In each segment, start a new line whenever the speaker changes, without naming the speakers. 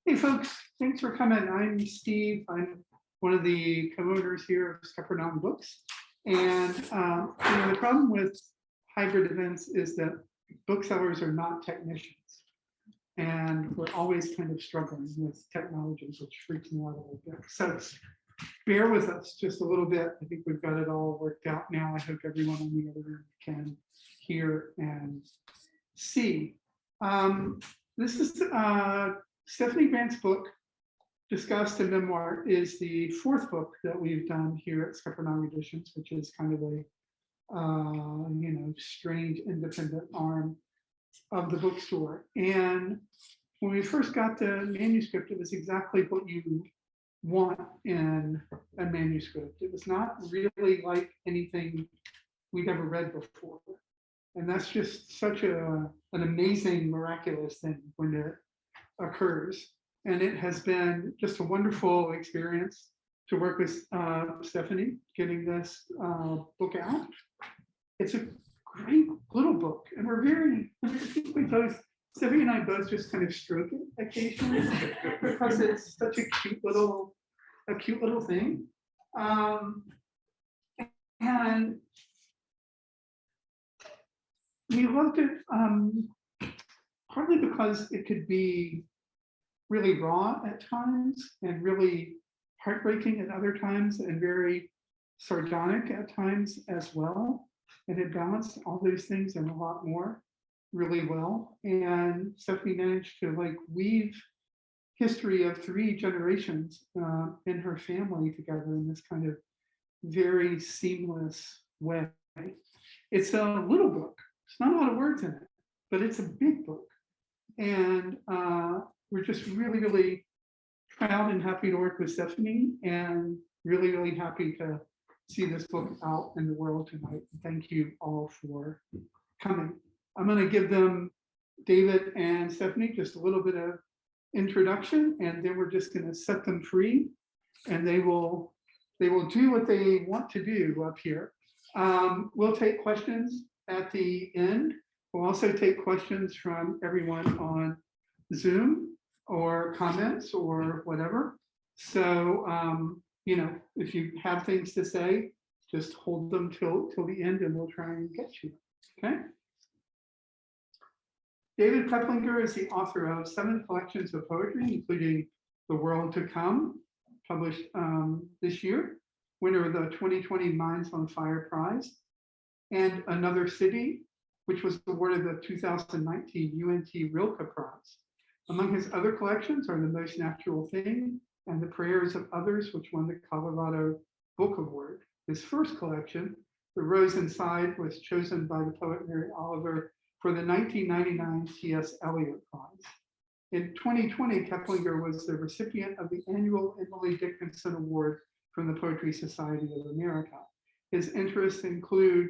Hey folks, thanks for coming. I'm Steve. I'm one of the co-owners here of Scuppernong Books. And the problem with hybrid events is that booksellers are not technicians. And we're always kind of struggling with technologies, which freaks me out a little bit. So bear with us just a little bit. I think we've got it all worked out now. I hope everyone on the other end can hear and see. This is Stephanie Grant's book, Disgust and Memoir, is the fourth book that we've done here at Scuppernong Editions, which is kind of a strange independent arm of the bookstore. And when we first got the manuscript, it was exactly what you want in a manuscript. It was not really like anything we'd ever read before. And that's just such an amazing, miraculous thing when it occurs. And it has been just a wonderful experience to work with Stephanie getting this book out. It's a great little book, and Stephanie and I both just kind of stroke it occasionally because it's such a cute little thing. And we loved it partly because it could be really raw at times and really heartbreaking at other times and very sardonic at times as well. And it balanced all those things and a lot more really well. And Stephanie managed to weave history of 3 generations in her family together in this kind of very seamless way. It's a little book. It's not a lot of words in it, but it's a big book. And we're just really, really proud and happy to work with Stephanie and really, really happy to see this book out in the world tonight. Thank you all for coming. I'm going to give them, David and Stephanie, just a little bit of introduction, and then we're just going to set them free, and they will do what they want to do up here. We'll take questions at the end. We'll also take questions from everyone on Zoom or comments or whatever. So, if you have things to say, just hold them till the end and we'll try and get you. Okay. David Keplinger is the author of 7 collections of poetry, including The World to Come, published this year, winner of the 2020 Minds on Fire Prize, and Another City, which was awarded the 2019 UNT Rilke Prize. Among his other collections are The Most Natural Thing and The Prayers of Others, which won the Colorado Book Award. His first collection, The Rose Inside, was chosen by the poet Mary Oliver for the 1999 T.S. Eliot Prize. In 2020, Keplinger was the recipient of the annual Emily Dickinson Award from the Poetry Society of America. His interests include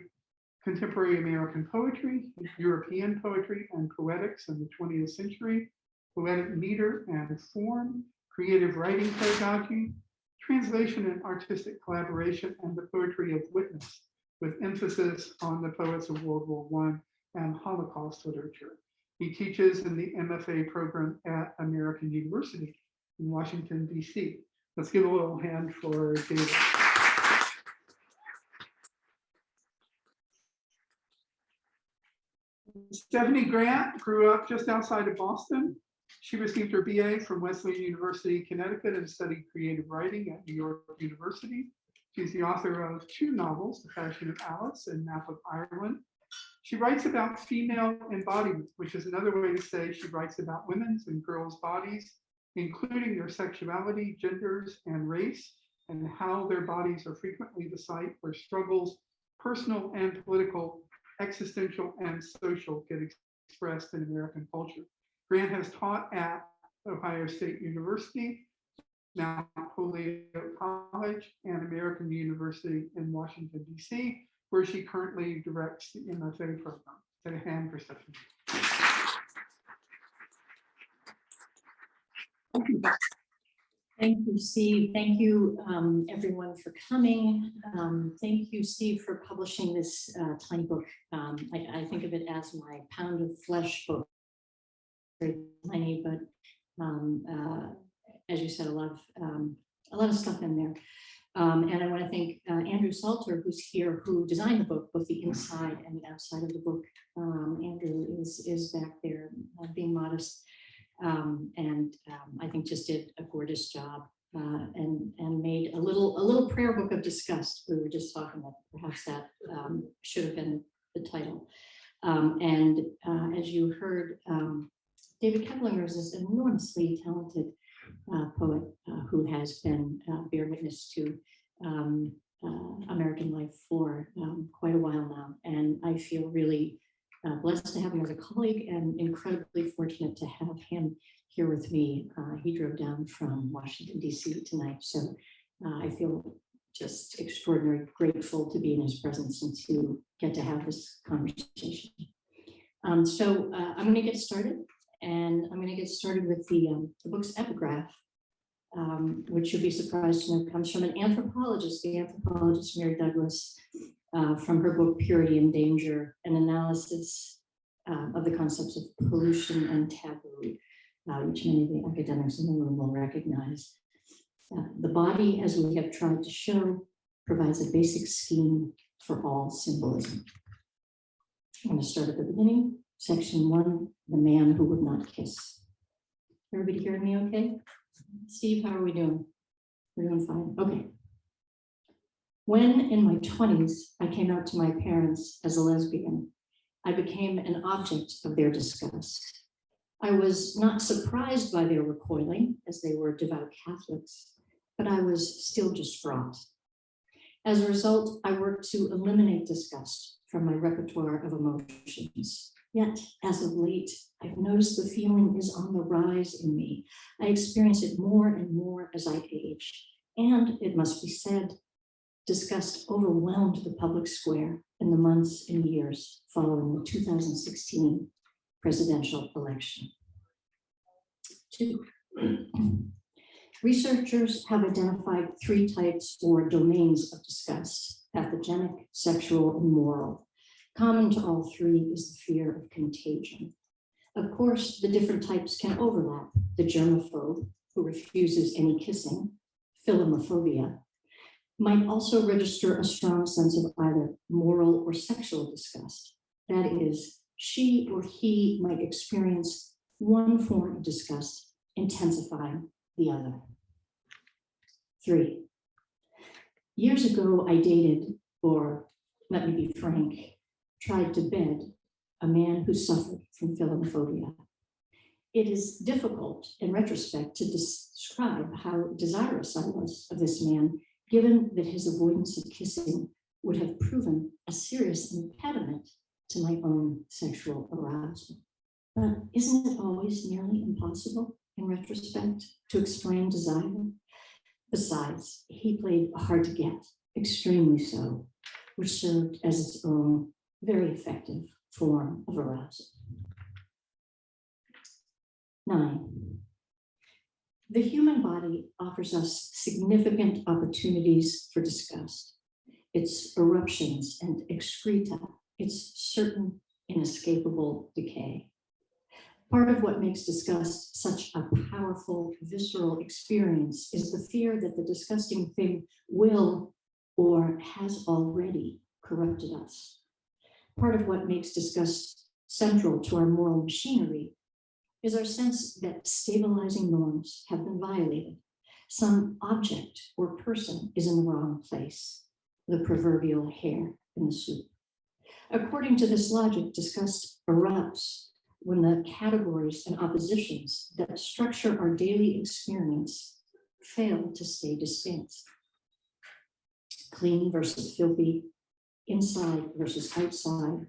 contemporary American poetry, European poetry and poetics in the 20th century, poetic meter and form, creative writing pedagogy, translation and artistic collaboration, and the poetry of witness, with emphasis on the poets of World War I and Holocaust literature. He teaches in the MFA program at American University in Washington, D.C. Let's give a little hand for David. Stephanie Grant grew up just outside of Boston. She received her BA from Wesleyan University, Connecticut, and studied creative writing at New York University. She's the author of 2 novels, The Passion of Alice and Map of Ireland. She writes about female embodiment, which is another way to say she writes about women's and girls' bodies, including their sexuality, genders, and race, and how their bodies are frequently the site where struggles, personal and political, existential and social, get expressed in American culture. Grant has taught at Ohio State University, Mount Holyoke College, and American University in Washington, D.C., where she currently directs the MFA program. Take a hand for Stephanie.
Thank you, Steve. Thank you, everyone, for coming. Thank you, Steve, for publishing this tiny book. I think of it as my pound of flesh book. Very tiny, but As you said, a lot of stuff in there. And I want to thank Andrew Salter, who's here, who designed the book, both the inside and the outside of the book. Andrew is back there, being modest, and I think just did a gorgeous job, and made a little prayer book of disgust. We were just talking about perhaps that should have been the title. And as you heard, David Keplinger is this enormously talented poet who has been bear witness to American life for quite a while now. And I feel really blessed to have him as a colleague and incredibly fortunate to have him here with me. He drove down from Washington, D.C. tonight. So I feel just extraordinarily grateful to be in his presence and to get to have this conversation. So I'm going to get started. And I'm going to get started with the book's epigraph, which you'll be surprised to know comes from an anthropologist, the anthropologist Mary Douglas, from her book Purity and Danger, an analysis of the concepts of pollution and taboo, which many of the academics in the room will recognize. The body, as we have tried to show, provides a basic scheme for all symbolism. I'm going to start at the beginning. Section 1, the man who would not kiss. Everybody hearing me okay? Steve, how are we doing? We're doing fine. Okay. When in my 20s, I came out to my parents as a lesbian, I became an object of their disgust. I was not surprised by their recoiling, as they were devout Catholics, but I was still distraught. As a result, I worked to eliminate disgust from my repertoire of emotions. Yet, as of late, I've noticed the feeling is on the rise in me. I experience it more and more as I age. And it must be said, disgust overwhelmed the public square in the months and years following the 2016 presidential election. 2. Researchers have identified 3 types or domains of disgust: pathogenic, sexual, and moral. Common to all 3 is the fear of contagion. Of course, the different types can overlap. The germaphobe, who refuses any kissing, philomophobia, might also register a strong sense of either moral or sexual disgust. That is, she or he might experience one form of disgust, intensifying the other. 3. Years ago, I dated, or let me be frank, tried to bed a man who suffered from philomophobia. It is difficult in retrospect to describe how desirous I was of this man, given that his avoidance of kissing would have proven a serious impediment to my own sexual arousal. But isn't it always nearly impossible in retrospect to explain desire? Besides, he played hard to get, extremely so, which served as its own very effective form of arousal. 9. The human body offers us significant opportunities for disgust. Its eruptions and excreta, its certain inescapable decay. Part of what makes disgust such a powerful, visceral experience is the fear that the disgusting thing will or has already corrupted us. Part of what makes disgust central to our moral machinery is our sense that stabilizing norms have been violated. Some object or person is in the wrong place, the proverbial hair in the soup. According to this logic, disgust erupts when the categories and oppositions that structure our daily experience fail to stay distinct. Clean versus filthy, inside versus outside,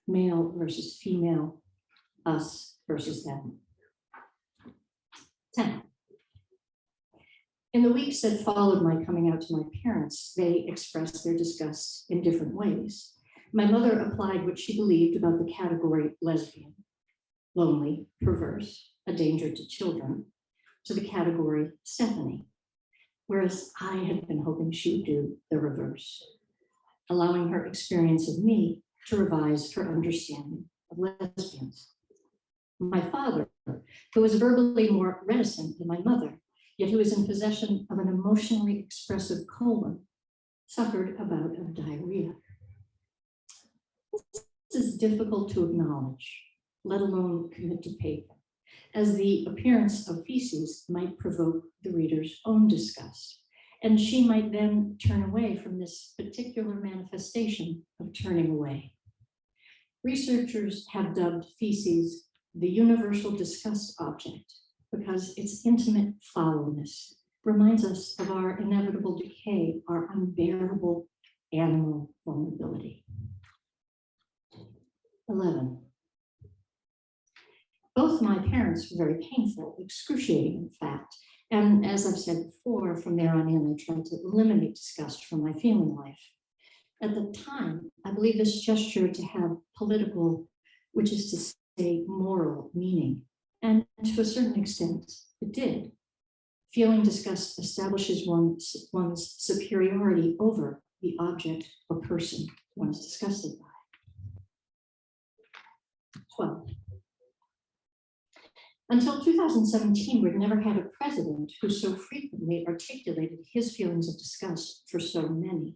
male versus female, us versus them. 10. In the weeks that followed my coming out to my parents, they expressed their disgust in different ways. My mother applied what she believed about the category lesbian, lonely, perverse, a danger to children, to the category Stephanie, whereas I had been hoping she would do the reverse, allowing her experience of me to revise her understanding of lesbians. My father who was verbally more reticent than my mother, yet who was in possession of an emotionally expressive colon, suffered a bout of diarrhea. This is difficult to acknowledge, let alone commit to paper, as the appearance of feces might provoke the reader's own disgust, and she might then turn away from this particular manifestation of turning away. Researchers have dubbed feces the universal disgust object because its intimate foulness reminds us of our inevitable decay, our unbearable animal vulnerability. 11. Both my parents were very painful, excruciating, in fact. And as I've said before, from there on in, I tried to eliminate disgust from my feeling life. At the time, I believe this gesture to have political, which is to say moral meaning. And to a certain extent, it did. Feeling disgust establishes one's superiority over the object or person one is disgusted by. 12. Until 2017, we'd never had a president who so frequently articulated his feelings of disgust for so many.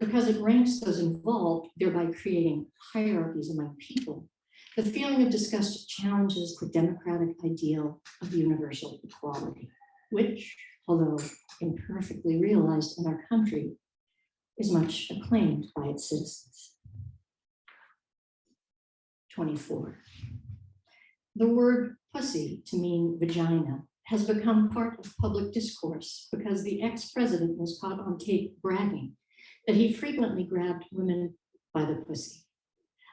Because it ranks those involved, thereby creating hierarchies among people, the feeling of disgust challenges the democratic ideal of universal equality, which, although imperfectly realized in our country, is much acclaimed by its citizens. 24. The word pussy, to mean vagina, has become part of public discourse because the ex-president was caught on tape bragging that he frequently grabbed women by the pussy.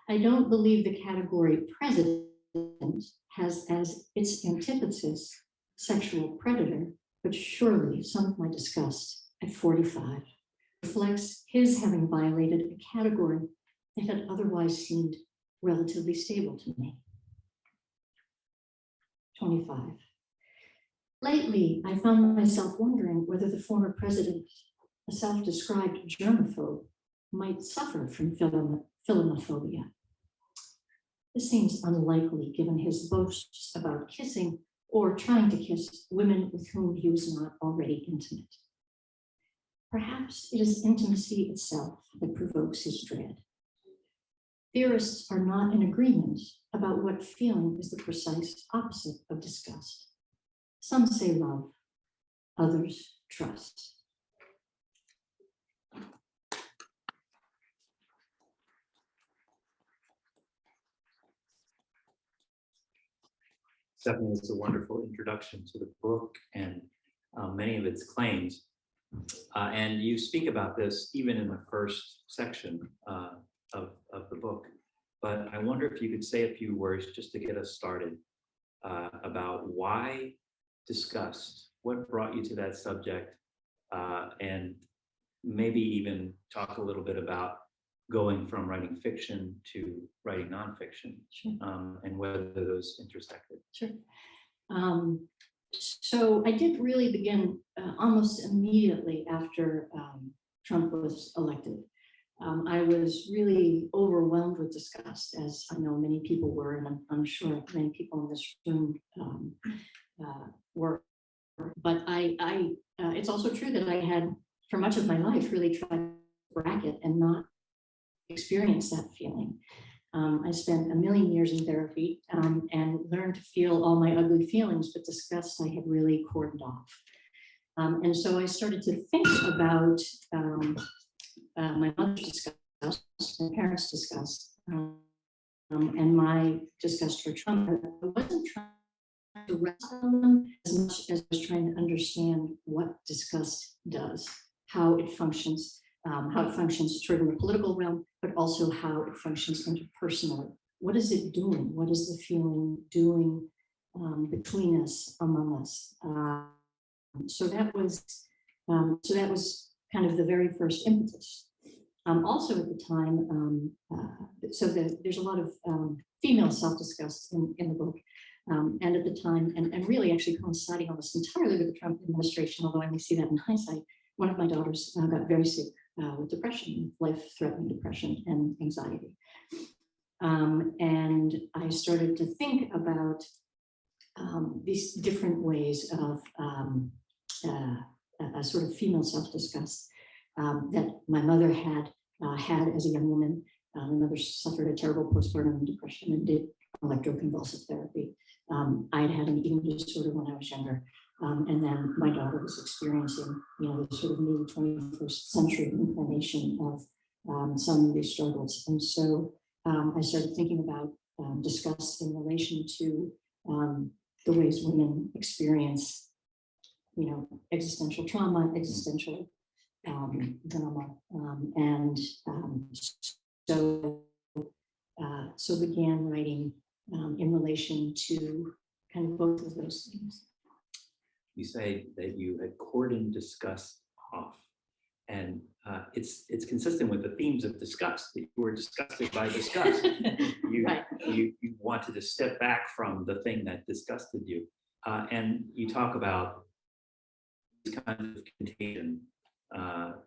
I don't believe the category president has as its antithesis sexual predator, but surely some of my disgust at 45 reflects his having violated a category that had otherwise seemed relatively stable to me. 25. Lately, I found myself wondering whether the former president, a self-described germaphobe, might suffer from philomophobia. This seems unlikely given his boasts about kissing or trying to kiss women with whom he was not already intimate. Perhaps it is intimacy itself that provokes his dread. Theorists are not in agreement about what feeling is the precise opposite of disgust. Some say love, others trust.
Stephanie, it's a wonderful introduction to the book and many of its claims. And you speak about this even in the first section of the book. But I wonder if you could say a few words just to get us started about why disgust, what brought you to that subject, and maybe even talk a little bit about going from writing fiction to writing nonfiction.
Sure.
And whether those intersected.
Sure. So I did really begin almost immediately after Trump was elected. I was really overwhelmed with disgust, as I know many people were, and I'm sure many people in this room were. But it's also true that I had, for much of my life, really tried to bracket and not experience that feeling. I spent a million years in therapy and learned to feel all my ugly feelings, but disgust I had really cordoned off. And so I started to think about my mother's disgust, my parents' disgust, and my disgust for Trump. I wasn't trying to wrestle them as much as I was trying to understand what disgust does, how it functions sort of in the political realm, but also how it functions interpersonally. What is it doing? What is the feeling doing between us, among us? So that was kind of the very first impetus. Also at the time, there's a lot of female self-disgust in the book. And at the time, and really actually coinciding almost entirely with the Trump administration, although I may see that in hindsight, one of my daughters got very sick with depression, life-threatening depression and anxiety. And I started to think about these different ways of a sort of female self-disgust that my mother had as a young woman. My mother suffered a terrible postpartum depression and did electroconvulsive therapy. I had an eating disorder when I was younger. And then my daughter was experiencing, the sort of new 21st century incarnation of some of these struggles. And so I started thinking about disgust in relation to the ways women experience, existential trauma, existential drama, and so began writing in relation to kind of both of those things.
You say that you had cordoned disgust off, and it's consistent with the themes of disgust, that you were disgusted by disgust.
Right.
You wanted to step back from the thing that disgusted you, and you talk about these kinds of contagion,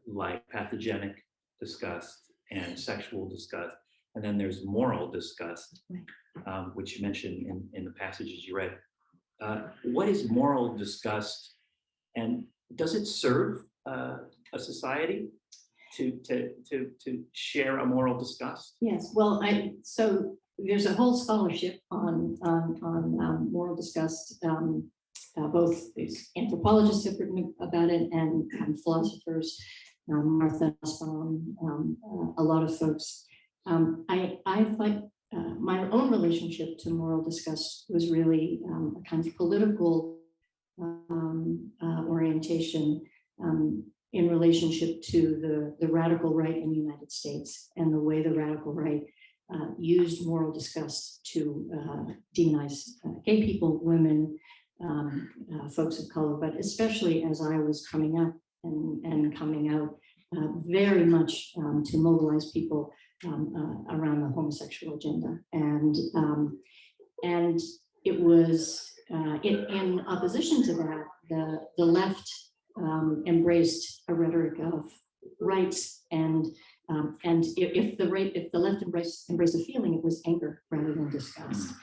like pathogenic disgust and sexual disgust, and then there's moral disgust,
right.
Which you mentioned in the passages you read. What is moral disgust, and does it serve a society to share a moral disgust?
Yes, well, so there's a whole scholarship on moral disgust. Both these anthropologists have written about it, and philosophers, Martha Nussbaum, a lot of folks. I thought my own relationship to moral disgust was really a kind of political orientation in relationship to the radical right in the United States, and the way the radical right used moral disgust to demonize gay people, women, folks of color, but especially as I was coming up and coming out, very much to mobilize people around the homosexual agenda. And it was in opposition to that, the left embraced a rhetoric of rights, and if the left embraced a feeling, it was anger rather than disgust.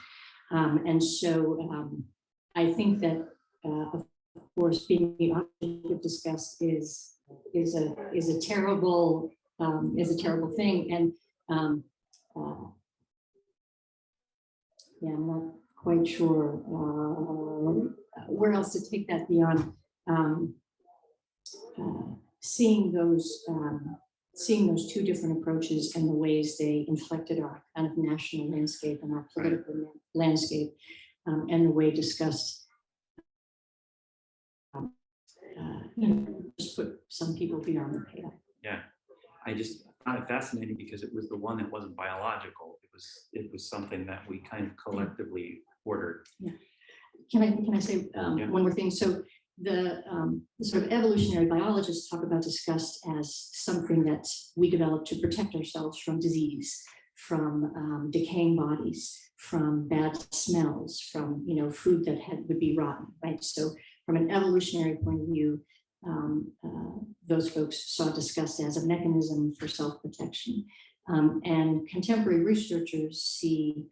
And so I think that of course being the object of disgust is a terrible thing, and yeah, I'm not quite sure where else to take that beyond seeing those two different approaches and the ways they inflected our kind of national landscape and our political landscape, and the way disgust just put some people beyond the pale.
Yeah, I just found it fascinating because it was the one that wasn't biological. It was something that we kind of collectively ordered.
Yeah. Can I say one more thing? So the sort of evolutionary biologists talk about disgust as something that we developed to protect ourselves from disease, from decaying bodies, from bad smells, from food that would be rotten, right? So from an evolutionary point of view, those folks saw disgust as a mechanism for self-protection. And contemporary researchers see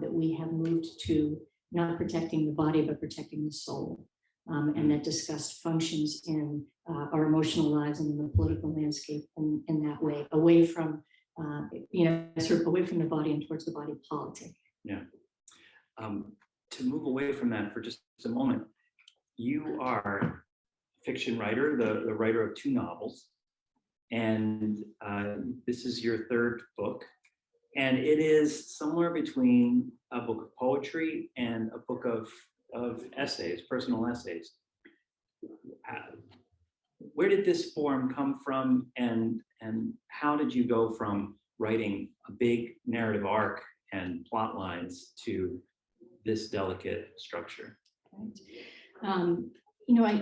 that we have moved to not protecting the body, but protecting the soul. And that disgust functions in our emotional lives and in the political landscape in that way, away from, sort of away from the body and towards the body politic.
Yeah. To move away from that for just a moment, you are a fiction writer, the writer of 2 novels, and this is your 3rd book, and it is somewhere between a book of poetry and a book of essays, personal essays. Where did this form come from, and how did you go from writing a big narrative arc and plot lines to this delicate structure?
Right.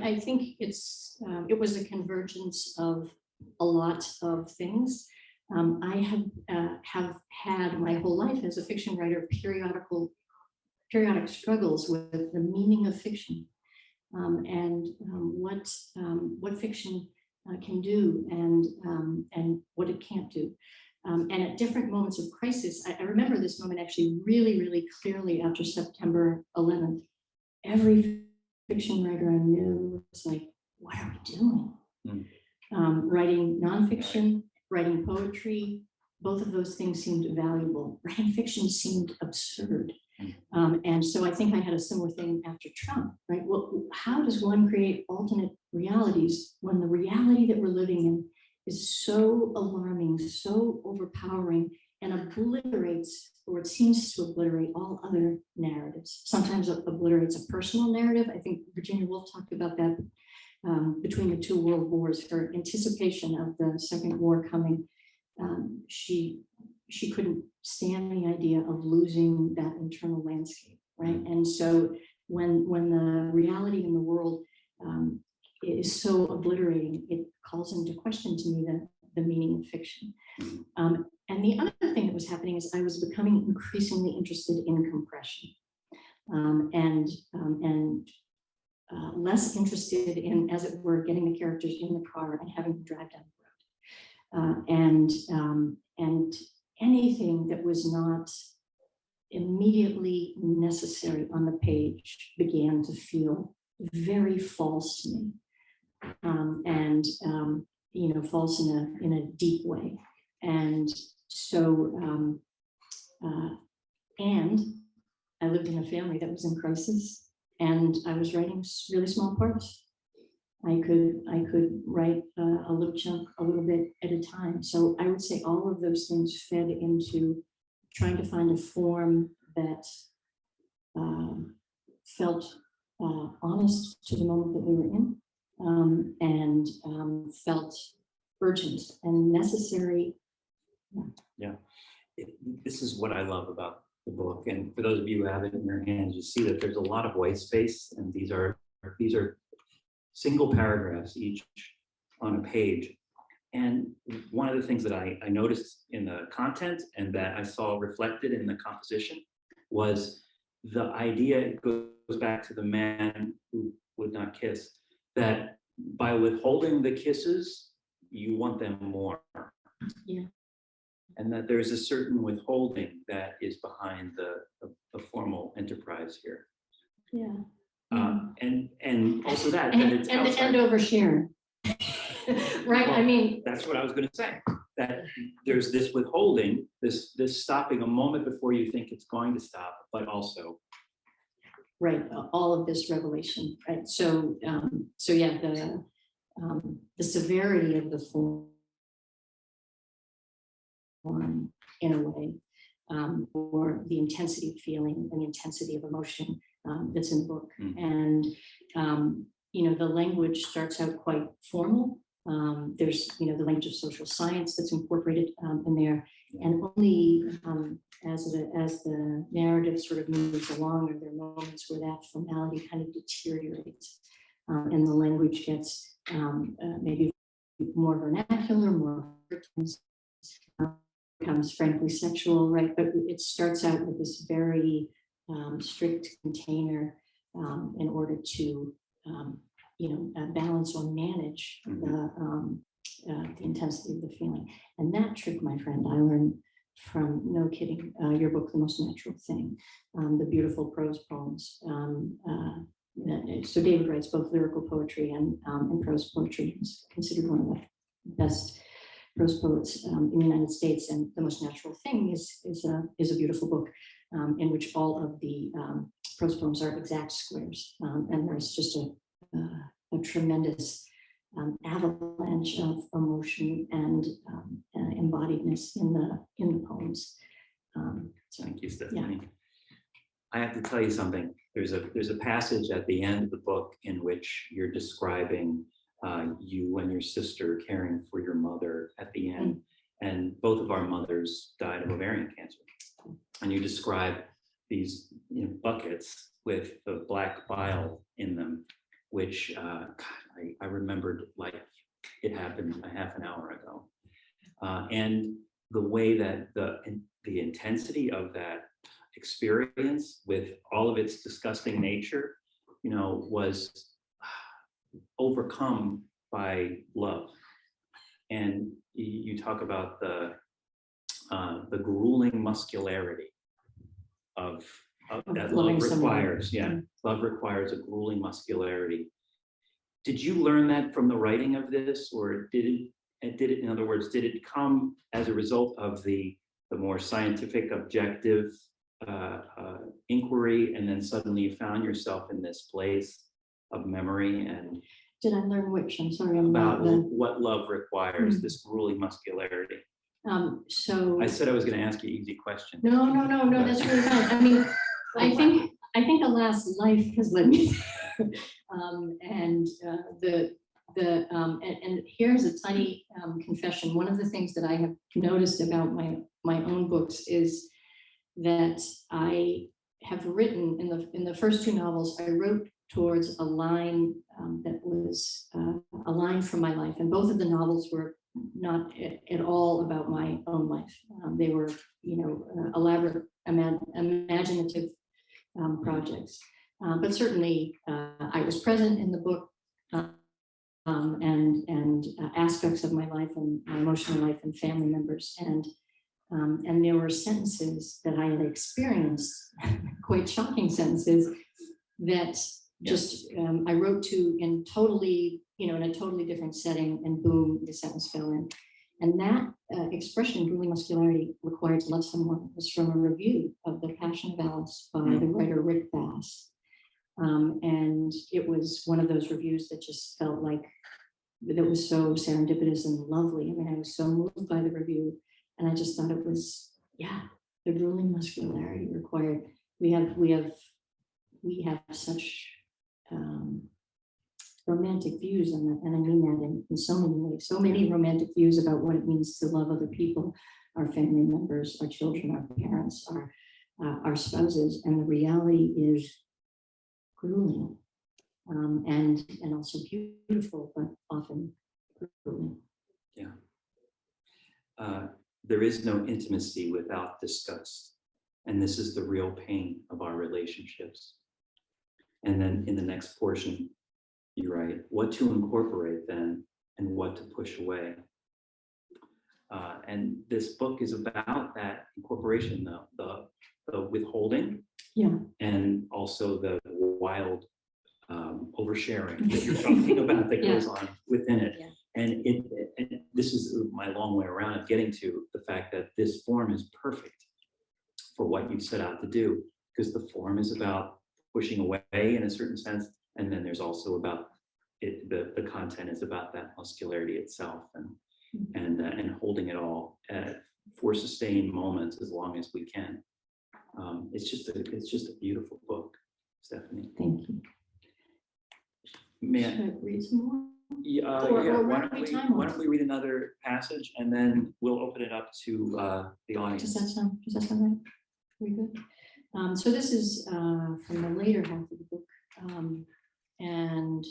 I think it was a convergence of a lot of things. I have had my whole life as a fiction writer periodic struggles with the meaning of fiction, and what fiction can do, and what it can't do. And at different moments of crisis, I remember this moment actually really, really clearly after September 11th, every fiction writer I knew was like, what are we doing? Writing nonfiction, writing poetry, both of those things seemed valuable. Writing fiction seemed absurd. And so I think I had a similar thing after Trump, right? Well, how does one create alternate realities when the reality that we're living in is so alarming, so overpowering, and obliterates, or it seems to obliterate, all other narratives? Sometimes it obliterates a personal narrative. I think Virginia Woolf talked about that between the two world wars, her anticipation of the Second War coming. She couldn't stand the idea of losing that internal landscape, right? And so when the reality in the world is so obliterating, it calls into question to me the meaning of fiction. And the other thing that was happening is I was becoming increasingly interested in compression, and less interested in, as it were, getting the characters in the car and having them drive down the road. And anything that was not immediately necessary on the page began to feel very false to me, and false in a deep way. And so, and I lived in a family that was in crisis, and I was writing really small parts. I could write a little chunk, a little bit at a time. So I would say all of those things fed into trying to find a form that felt honest to the moment that we were in, and felt urgent and necessary.
Yeah, this is what I love about the book. And for those of you who have it in your hands, you see that there's a lot of white space, and these are single paragraphs each on a page. And one of the things that I noticed in the content and that I saw reflected in the composition was the idea, it goes back to the man who would not kiss, that by withholding the kisses, you want them more.
Yeah.
And that there's a certain withholding that is behind the formal enterprise here.
Yeah.
And also that it's
and
outside.
Overshare. Right.
Well,
I mean,
that's what I was going to say, that there's this withholding, this stopping a moment before you think it's going to stop, but also
right, all of this revelation, right? So yeah, the severity of the form, in a way, or the intensity of feeling and the intensity of emotion that's in the book. And the language starts out quite formal. There's the language of social science that's incorporated in there, and only as the narrative sort of moves along, are there moments where that formality kind of deteriorates, and the language gets maybe more vernacular, more becomes frankly sexual, right? But it starts out with this very strict container in order to balance or manage the intensity of the feeling. And that trick, my friend, I learned from, no kidding, your book, The Most Natural Thing, the beautiful prose poems. So David writes both lyrical poetry and prose poetry. He's considered one of the best prose poets in the United States. And The Most Natural Thing is a beautiful book in which all of the prose poems are exact squares, and there's just a tremendous avalanche of emotion and embodiedness in the poems.
Thank you, Stephanie. Yeah. I have to tell you something. There's a passage at the end of the book in which you're describing you and your sister caring for your mother at the end, and both of our mothers died of ovarian cancer. And you describe these buckets with the black bile in them, which I remembered like it happened a half an hour ago. And the way that the intensity of that experience with all of its disgusting nature, was overcome by love. And you talk about the grueling muscularity of that
loving
love
someone.
requires, yeah, love requires a grueling muscularity. Did you learn that from the writing of this, or did it, in other words, did it come as a result of the more scientific, objective inquiry, and then suddenly you found yourself in this place of memory and
Did I learn which? I'm sorry, I'm
about
not the.
what love requires, this grueling muscularity?
So.
I said I was going to ask you easy questions.
No, that's really fine. I mean, I think alas, life has led me. And here's a tiny confession. One of the things that I have noticed about my own books is that I have written in the first two novels, I wrote towards a line that was a line from my life, and both of the novels were not at all about my own life. They were, elaborate, imaginative projects. But certainly, I was present in the book, and aspects of my life and my emotional life and family members, and there were sentences that I had experienced, quite shocking sentences that just I wrote to in totally, in a totally different setting, and boom, the sentence fell in. And that expression, grueling muscularity required to love someone, was from a review of The Passion of Alice by the writer Rick Bass. And it was one of those reviews that just felt like, that was so serendipitous and lovely. I mean, I was so moved by the review, and I just thought it was, the grueling muscularity required. We have such romantic views, and I mean that in so many ways, so many romantic views about what it means to love other people, our family members, our children, our parents, our spouses, and the reality is grueling, and also beautiful, but often grueling.
There is no intimacy without disgust, and this is the real pain of our relationships. And then in the next portion, you write what to incorporate then and what to push away. And this book is about that incorporation, the withholding, and also the wild oversharing that you're talking about that goes on within it. And this is my long way around of getting to the fact that this form is perfect for what you set out to do, because the form is about pushing away in a certain sense, and then there's also about it, the content is about that muscularity itself, and holding it all for sustained moments as long as we can. It's just a beautiful book, Stephanie.
Thank you.
Should
I read some more?
Or why don't we read another passage, and then we'll open it up to the audience.
Does that sound right? Very good. So this is from the later half of the book, and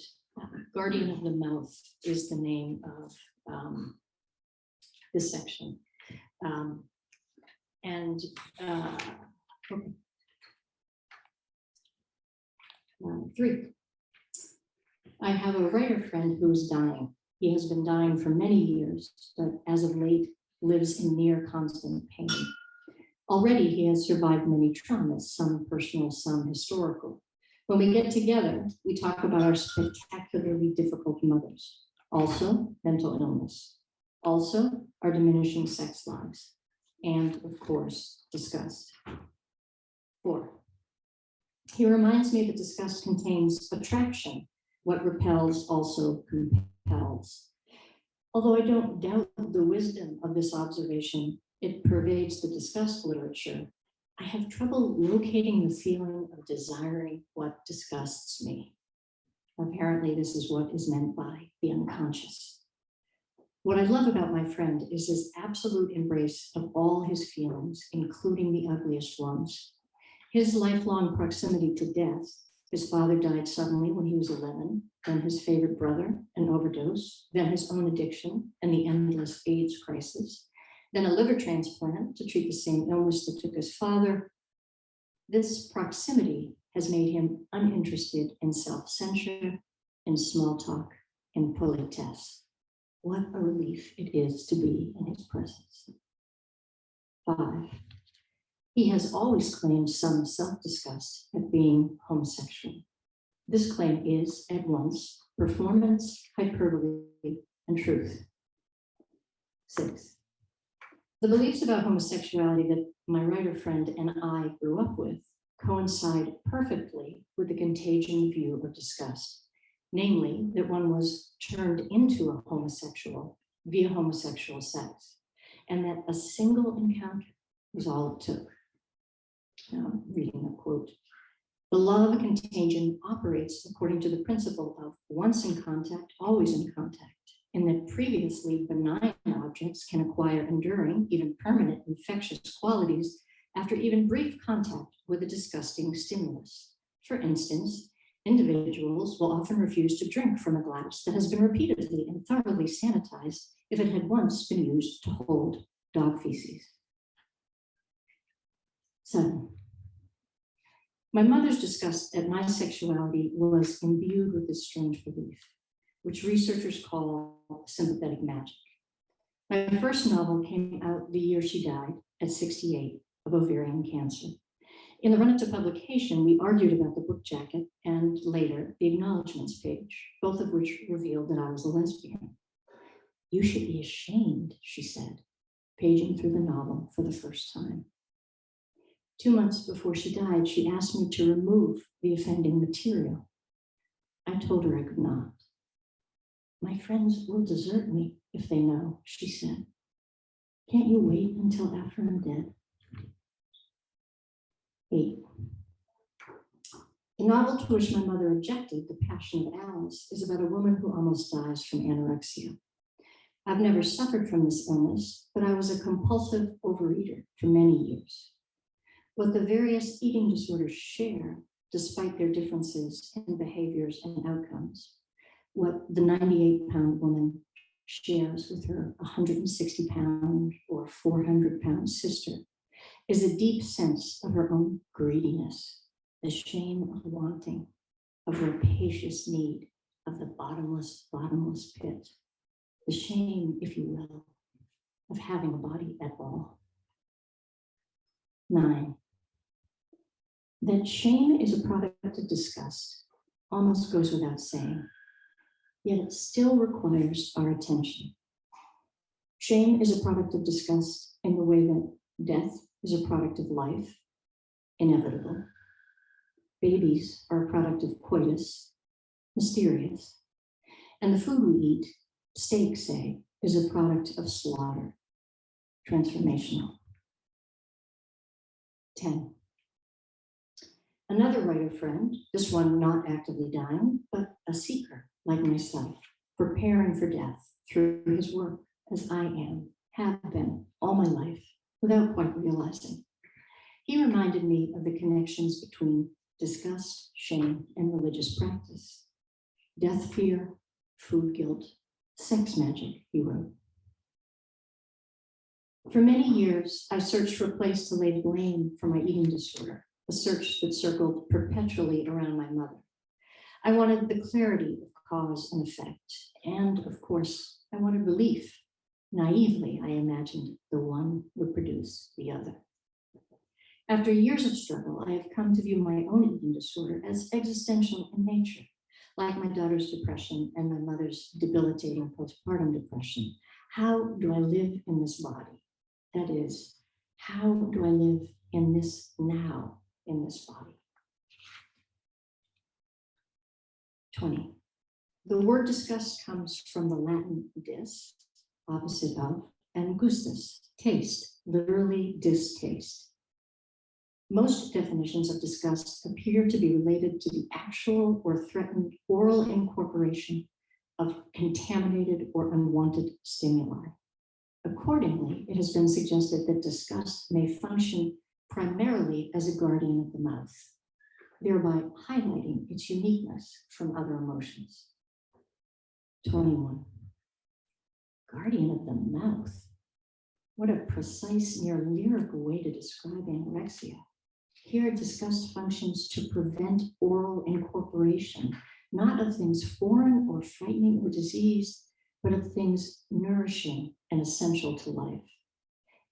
Guardian of the Mouth is the name of this section. Okay. 3. I have a writer friend who is dying. He has been dying for many years, but as of late lives in near constant pain. Already he has survived many traumas, some personal, some historical. When we get together, we talk about our spectacularly difficult mothers, also mental illness, also our diminishing sex lives, and of course, disgust. 4. He reminds me that disgust contains attraction. What repels also compels. Although I don't doubt the wisdom of this observation, it pervades the disgust literature. I have trouble locating the feeling of desiring what disgusts me. Apparently, this is what is meant by the unconscious. What I love about my friend is his absolute embrace of all his feelings, including the ugliest ones. His lifelong proximity to death. His father died suddenly when he was 11, then his favorite brother, an overdose, then his own addiction and the endless AIDS crisis, then a liver transplant to treat the same illness that took his father. This proximity has made him uninterested in self-censure, in small talk, in politesse. What a relief it is to be in his presence. 5. He has always claimed some self-disgust at being homosexual. This claim is, at once, performance, hyperbole, and truth. 6. The beliefs about homosexuality that my writer friend and I grew up with coincide perfectly with the contagion view of disgust, namely that one was turned into a homosexual via homosexual sex, and that a single encounter was all it took. Now, reading a quote. The law of contagion operates according to the principle of once in contact, always in contact, in that previously benign objects can acquire enduring, even permanent infectious qualities after even brief contact with a disgusting stimulus. For instance, individuals will often refuse to drink from a glass that has been repeatedly and thoroughly sanitized if it had once been used to hold dog feces. 7. My mother's disgust at my sexuality was imbued with this strange belief, which researchers call sympathetic magic. My first novel came out the year she died at 68 of ovarian cancer. In the run-up to publication, we argued about the book jacket and later the acknowledgements page, both of which revealed that I was a lesbian. You should be ashamed, she said, paging through the novel for the first time. 2 months before she died, she asked me to remove the offending material. I told her I could not. My friends will desert me if they know, she said. Can't you wait until after I'm dead? 8. The novel to which my mother objected, The Passion of Alice, is about a woman who almost dies from anorexia. I've never suffered from this illness, but I was a compulsive overeater for many years. What the various eating disorders share, despite their differences in behaviors and outcomes, what the 98-pound woman shares with her 160-pound or 400-pound sister is a deep sense of her own greediness, the shame of wanting, of rapacious need, of the bottomless, bottomless pit, the shame, if you will, of having a body at all. 9. That shame is a product of disgust almost goes without saying, yet it still requires our attention. Shame is a product of disgust in the way that death is a product of life, inevitable. Babies are a product of coitus, mysterious. And the food we eat, steak say, is a product of slaughter, transformational. 10. Another writer friend, this one not actively dying, but a seeker like myself, preparing for death through his work, as I am, have been all my life, without quite realizing. He reminded me of the connections between disgust, shame, and religious practice. Death fear, food guilt, sex magic, he wrote. For many years, I searched for a place to lay blame for my eating disorder, a search that circled perpetually around my mother. I wanted the clarity of cause and effect, and of course, I wanted relief. Naively, I imagined the one would produce the other. After years of struggle, I have come to view my own eating disorder as existential in nature, like my daughter's depression and my mother's debilitating postpartum depression. How do I live in this body? That is, how do I live in this now, in this body? 20. The word disgust comes from the Latin dis, opposite of, and gustus, taste, literally distaste. Most definitions of disgust appear to be related to the actual or threatened oral incorporation of contaminated or unwanted stimuli. Accordingly, it has been suggested that disgust may function primarily as a guardian of the mouth, thereby highlighting its uniqueness from other emotions. 21. Guardian of the mouth. What a precise, near lyrical way to describe anorexia. Here, disgust functions to prevent oral incorporation, not of things foreign or frightening or diseased, but of things nourishing and essential to life.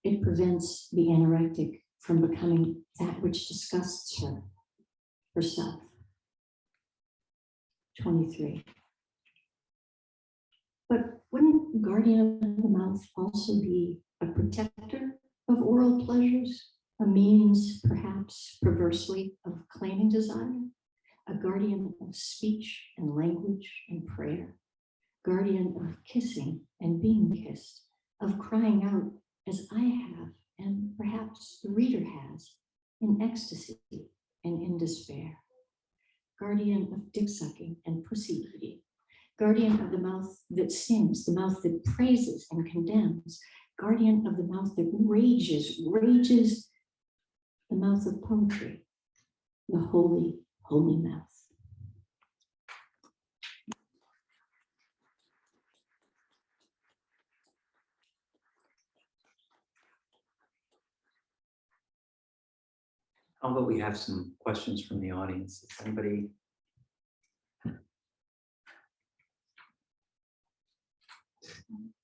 It prevents the anorectic from becoming that which disgusts her, herself. 23. But wouldn't guardian of the mouth also be a protector of oral pleasures, a means, perhaps perversely, of claiming desire, a guardian of speech and language and prayer, guardian of kissing and being kissed, of crying out as I have, and perhaps the reader has, in ecstasy and in despair, guardian of dick sucking and pussy eating, guardian of the mouth that sings, the mouth that praises and condemns, guardian of the mouth that rages, the mouth of poetry, the holy, holy mouth.
How about we have some questions from the audience? If anybody?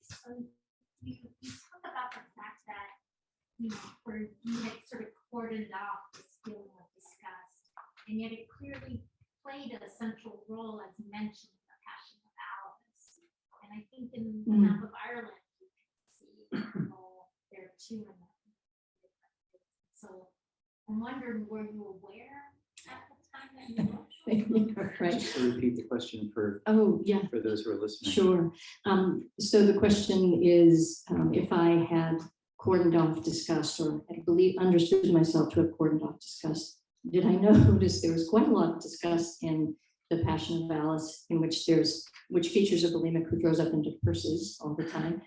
So you talk about the fact that, you had sort of cordoned off this feeling of disgust, and yet it clearly played a central role, as mentioned, in the Passion of Alice. And I think in the map of Ireland, you can see the role there too. So I'm wondering, were you aware at the time that you wrote?
Right.
Just to repeat the question for
Yeah.
for those who are listening.
Sure. So the question is, if I had cordoned off disgust, or I believe understood myself to have cordoned off disgust, did I notice there was quite a lot of disgust in the Passion of Alice, in which features a bulimic who throws up into purses all the time,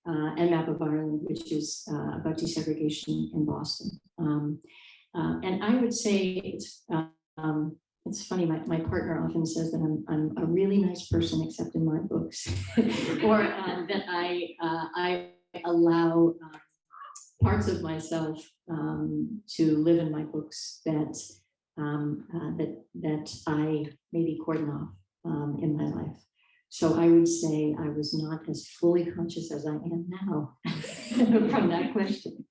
and Map of Ireland, which is about desegregation in Boston. And I would say it's funny, my partner often says that I'm a really nice person, except in my books, or that I allow parts of myself to live in my books that I maybe cordon off in my life. So I would say I was not as fully conscious as I am now from that question.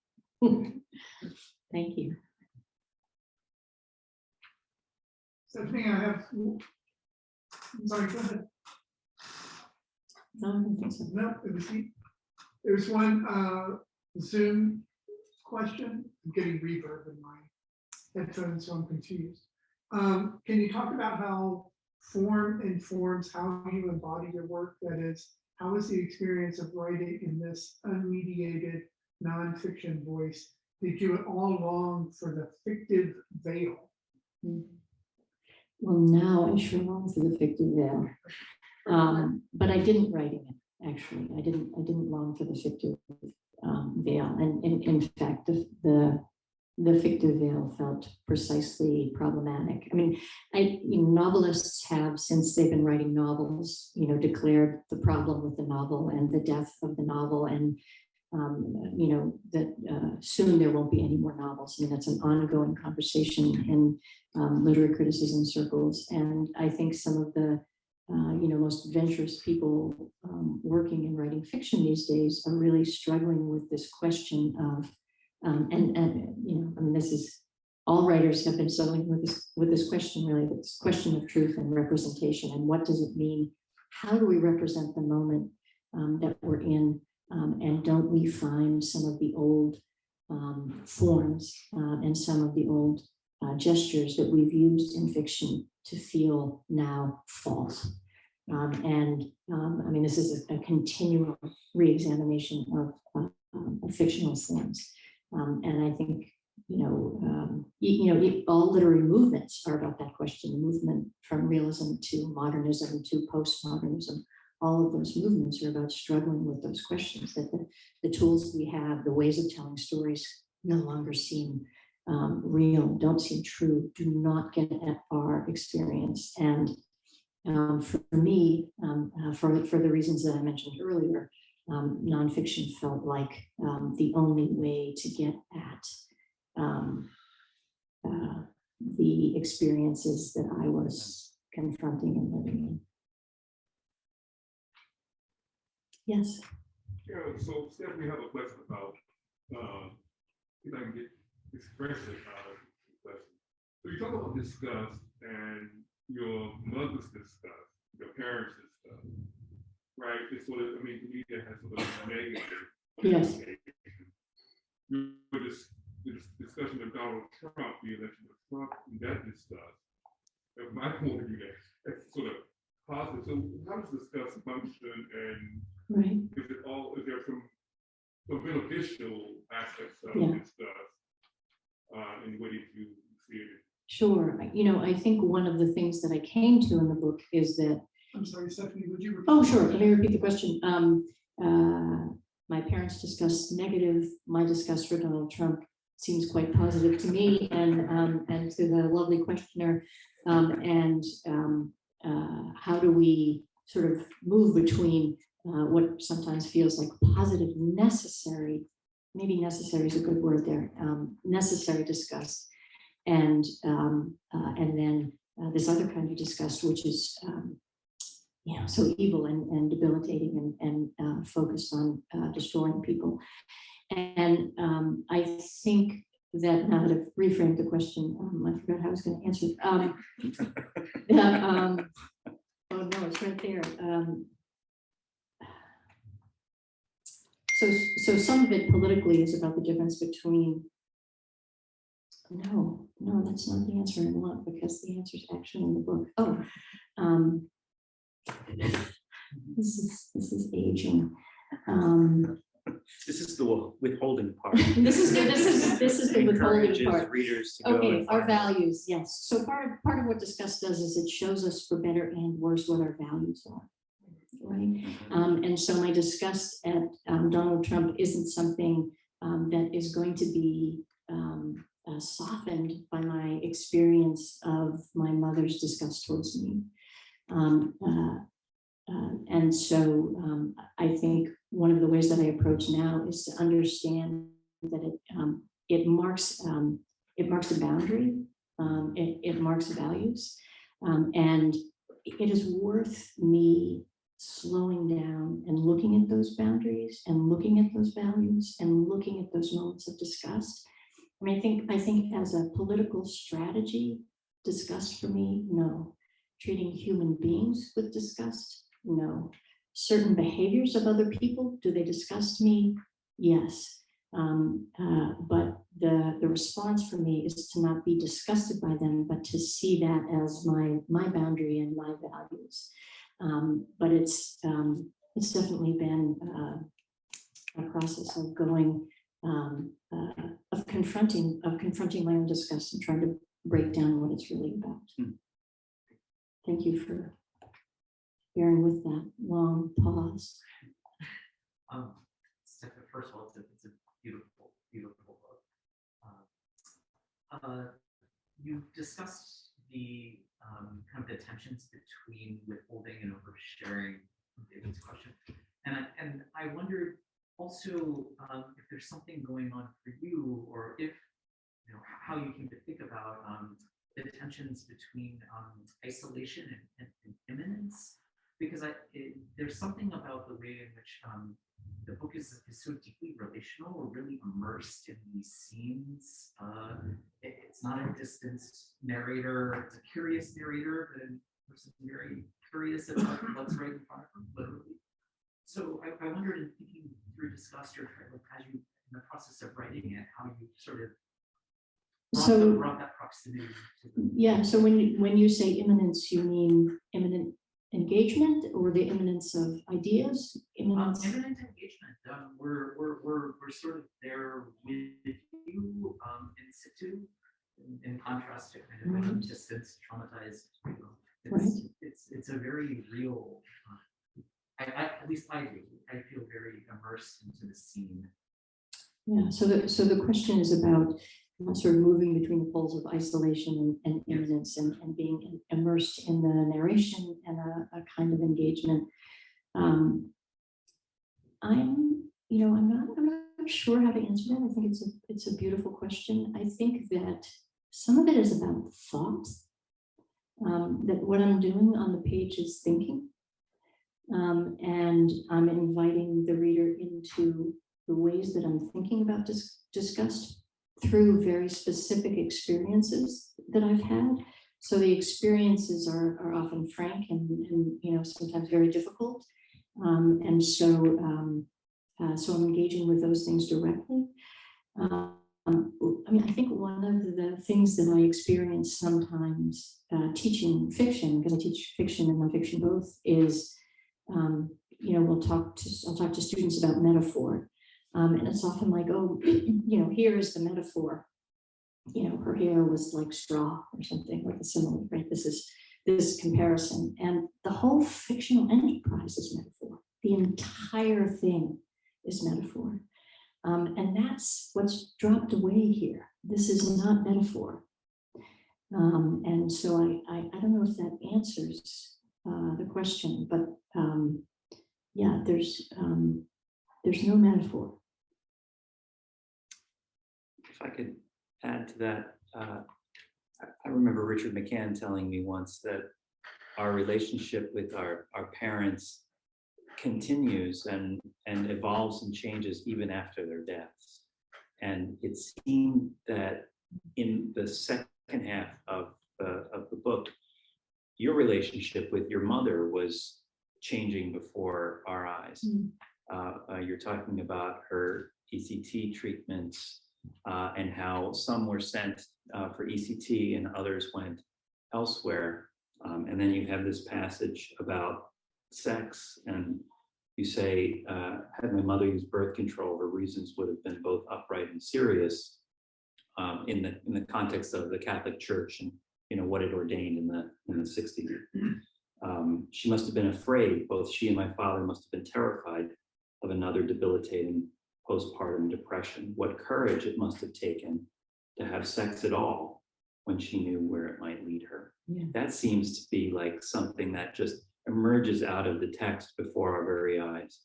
Thank you.
Stephanie, I have, sorry, go ahead.
No, I don't think so.
No, there's one Zoom question. I'm getting reverb in my headphones, so I'm confused. Can you talk about how form informs how you embody your work? That is, how is the experience of writing in this unmediated nonfiction voice? Did you at all long for the fictive veil?
Well, now I sure long for the fictive veil, but I didn't write in it. Actually, I didn't long for the fictive veil, and in fact, the fictive veil felt precisely problematic. I mean, novelists have, since they've been writing novels, declared the problem with the novel and the death of the novel, and that soon there won't be any more novels. I mean, that's an ongoing conversation in literary criticism circles. And I think some of the, most venturous people working in writing fiction these days are really struggling with this question of, this is, all writers have been struggling with this question, really, this question of truth and representation, and what does it mean? How do we represent the moment that we're in? And don't we find some of the old forms and some of the old gestures that we've used in fiction to feel now false? This is a continual re-examination of fictional forms. And I think, all literary movements are about that question. The movement from realism to modernism to postmodernism, all of those movements are about struggling with those questions, that the tools we have, the ways of telling stories no longer seem real, don't seem true, do not get at our experience. And for me, for the reasons that I mentioned earlier, nonfiction felt like the only way to get at the experiences that I was confronting and living in. Yes.
Yeah, so Stephanie, I have a question about, if I can get expressive out of discussion. So you talk about disgust and your mother's disgust, your parents' disgust, right? It's sort of, I mean, to me, that has sort of a negative.
Yes.
The discussion of Donald Trump, the election of Trump, and that disgust, from my point of view, that's sort of positive. So how does disgust function, and
Right.
is there some beneficial aspects of
Yeah.
disgust in the way that you see it?
Sure. I think one of the things that I came to in the book is that.
I'm sorry, Stephanie, would you? repeat
Oh,
the
sure. Let
question?
me repeat the question. My parents discussed negative. My disgust for Donald Trump seems quite positive to me and to the lovely questioner. How do we sort of move between what sometimes feels like positive, necessary, maybe necessary is a good word there, necessary disgust, and then this other kind of disgust, which is so evil and debilitating and focused on destroying people. And I think that now that I've reframed the question, I forgot how I was going to answer it. Oh no, it's right there. So some of it politically is about the difference between. No, that's not the answer I want, because the answer is actually in the book. Oh, this is aging.
This is the withholding part.
This is the withholding
Encourages
part.
readers to go
Okay,
and
our
find
values, yes. So part of what Disgust does is it shows us for better and worse what our values are, right? And so my disgust at Donald Trump isn't something that is going to be softened by my experience of my mother's disgust towards me. And so I think one of the ways that I approach now is to understand that it marks a boundary, it marks values, and it is worth me slowing down and looking at those boundaries and looking at those values and looking at those moments of disgust. I mean, I think as a political strategy, disgust for me, no. Treating human beings with disgust, no. Certain behaviors of other people, do they disgust me? Yes. But the response for me is to not be disgusted by them, but to see that as my boundary and my values. But it's definitely been a process of going, of confronting my own disgust and trying to break down what it's really about. Thank you for bearing with that long pause.
First of all, it's a beautiful, beautiful book. You discussed the kind of the tensions between withholding and oversharing, David's question, and I wondered also if there's something going on for you, or if how you came to think about the tensions between isolation and imminence, because there's something about the way in which the book is so deeply relational. We're really immersed in these scenes. It's not a distant narrator, it's a curious narrator, but a person very curious about what's right in front of them, literally. So I wondered, in thinking through Disgust, or as you, in the process of writing it, how you sort of brought that proximity to the.
Yeah, so when you say imminence, you mean imminent engagement, or the imminence of ideas? Imminent
Engagement. We're sort of there with you in situ, in contrast to kind of distance, traumatized. It's a very real. At least I do. I feel very immersed into the scene.
Yeah. So the question is about sort of moving between the poles of isolation and imminence, and being immersed in the narration and a kind of engagement. I'm not sure how to answer that. I think it's a beautiful question. I think that some of it is about thought. That what I'm doing on the page is thinking, and I'm inviting the reader into the ways that I'm thinking about disgust. through very specific experiences that I've had. So the experiences are often frank and sometimes very difficult. So I'm engaging with those things directly. I think one of the things that I experience sometimes teaching fiction, because I teach fiction and nonfiction both, is I'll talk to students about metaphor, and it's often like, oh, here is the metaphor. Her hair was like straw or something, like a simile, right? This is this comparison, and the whole fictional enterprise is metaphor. The entire thing is metaphor. And that's what's dropped away here. This is not metaphor. And so I don't know if that answers the question, but yeah, there's no metaphor.
If I could add to that, I remember Richard McCann telling me once that our relationship with our parents continues and evolves and changes even after their deaths. And it seemed that in the second half of the book, your relationship with your mother was changing before our eyes. You're talking about her ECT treatments and how some were sent for ECT and others went elsewhere. And then you have this passage about sex, and you say, had my mother used birth control, her reasons would have been both upright and serious in the context of the Catholic Church and what it ordained in the 60s. She must have been afraid, both she and my father must have been terrified of another debilitating postpartum depression. What courage it must have taken to have sex at all when she knew where it might lead her.
Yeah.
That seems to be like something that just emerges out of the text before our very eyes.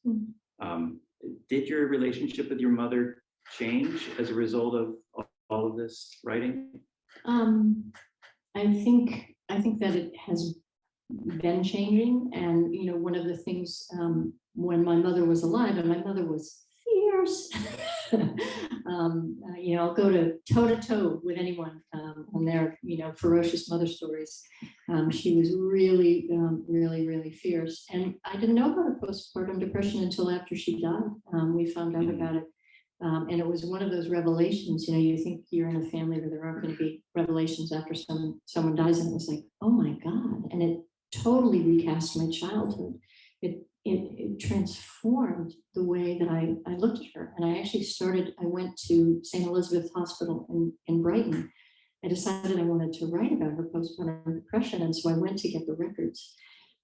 Did your relationship with your mother change as a result of all of this writing?
I think that it has been changing, and one of the things when my mother was alive, and my mother was fierce. I'll go to toe with anyone on their ferocious mother stories. She was really, really fierce, and I didn't know about her postpartum depression until after she died. We found out about it, and it was one of those revelations. You think you're in a family where there aren't going to be revelations after someone dies, and it was like, oh my God, and it totally recast my childhood. It transformed the way that I looked at her. And I went to St. Elizabeth Hospital in Brighton. I decided I wanted to write about her postpartum depression. And so I went to get the records.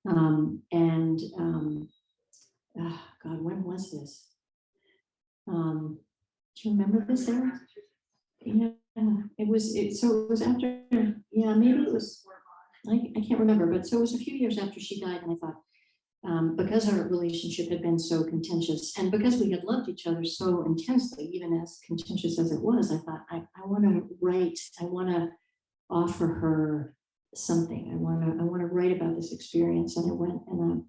God, when was this? Do you remember this, Eric? Yeah, it was after, yeah, maybe it was, I can't remember, but so it was a few years after she died, and I thought, because our relationship had been so contentious, and because we had loved each other so intensely, even as contentious as it was, I thought, I want to write, I want to offer her something. I want to write about this experience. And I went, and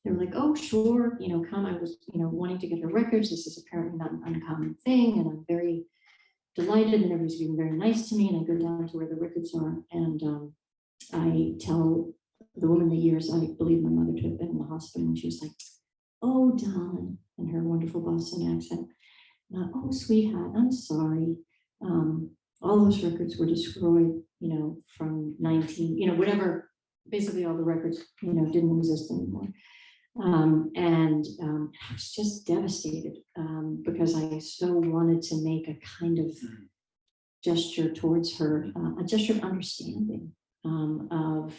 they were like, oh, sure, come. I was, wanting to get her records. This is apparently not an uncommon thing, and I'm very delighted, and everybody's being very nice to me. And I go down to where the records are, and I tell the woman the years I believe my mother to have been in the hospital, and she was like, oh, darling, in her wonderful Boston accent. Oh, sweetheart, I'm sorry. All those records were destroyed, from 19, whatever, basically all the records, didn't exist anymore. And I was just devastated because I so wanted to make a kind of gesture towards her, a gesture of understanding of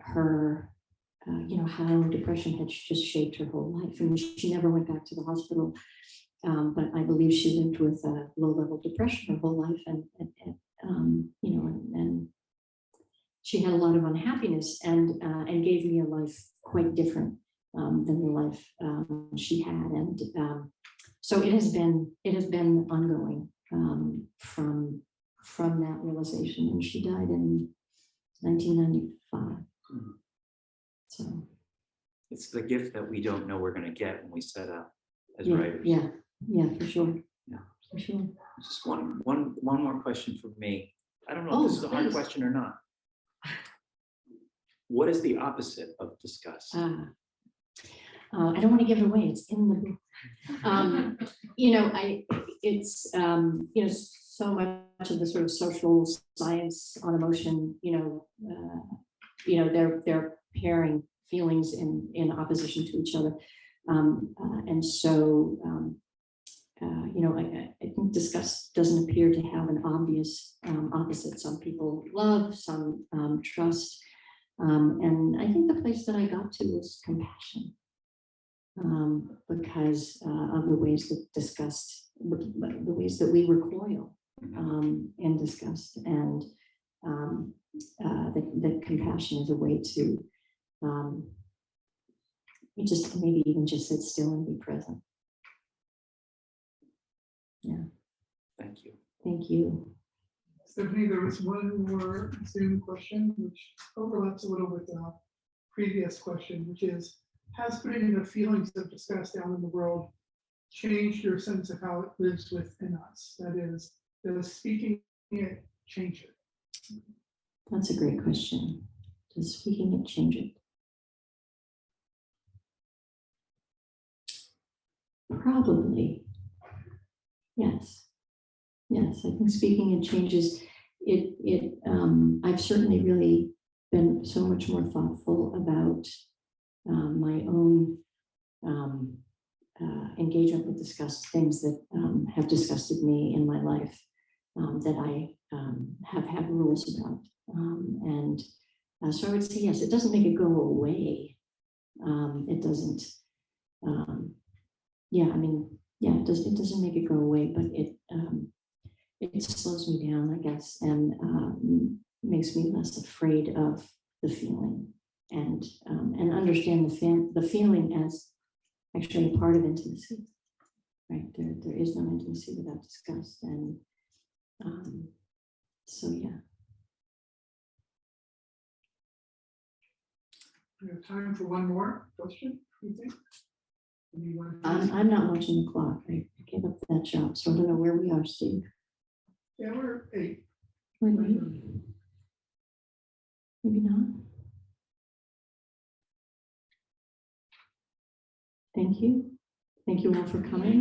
her, how depression had just shaped her whole life. I mean, she never went back to the hospital, but I believe she lived with low-level depression her whole life, and she had a lot of unhappiness, and gave me a life quite different than the life she had, and so it has been ongoing from that realization, and she died in 1995. So
It's the gift that we don't know we're going to get when we set out as
yeah,
writers.
yeah, for sure.
Yeah.
For sure.
Just one more question for me. I don't know if this is a hard
please.
question or not. What is the opposite of disgust?
I don't want to give it away. It's in the book. It's so much of the sort of social science on emotion. They're pairing feelings in opposition to each other, and so I think disgust doesn't appear to have an obvious opposite. Some people love, some trust, and I think the place that I got to was compassion. Because of the ways that the ways that we recoil in disgust, and that compassion is a way to maybe even just sit still and be present. Yeah.
Thank you.
Thank you.
Stephanie, there was one more Zoom question, which overlaps a little with the previous question, which is, has putting the feelings of disgust out in the world changed your sense of how it lives within us? That is, does speaking it change it?
That's a great question. Does speaking it change it? Probably. Yes. Yes, I think speaking it changes it. I've certainly really been so much more thoughtful about my own engagement with disgust, things that have disgusted me in my life, that I have had rules about. So I would say yes, it doesn't make it go away. It doesn't, it doesn't make it go away, but it slows me down, I guess, and makes me less afraid of the feeling, and understand the feeling as actually a part of intimacy, right? There is no intimacy without disgust, and so yeah.
We have time for one more question, you think? Anyone?
I'm not watching the clock. I gave up that job, so I don't know where we are, Steve.
Yeah, we're 8.
Maybe not. Thank you. Thank you all for coming.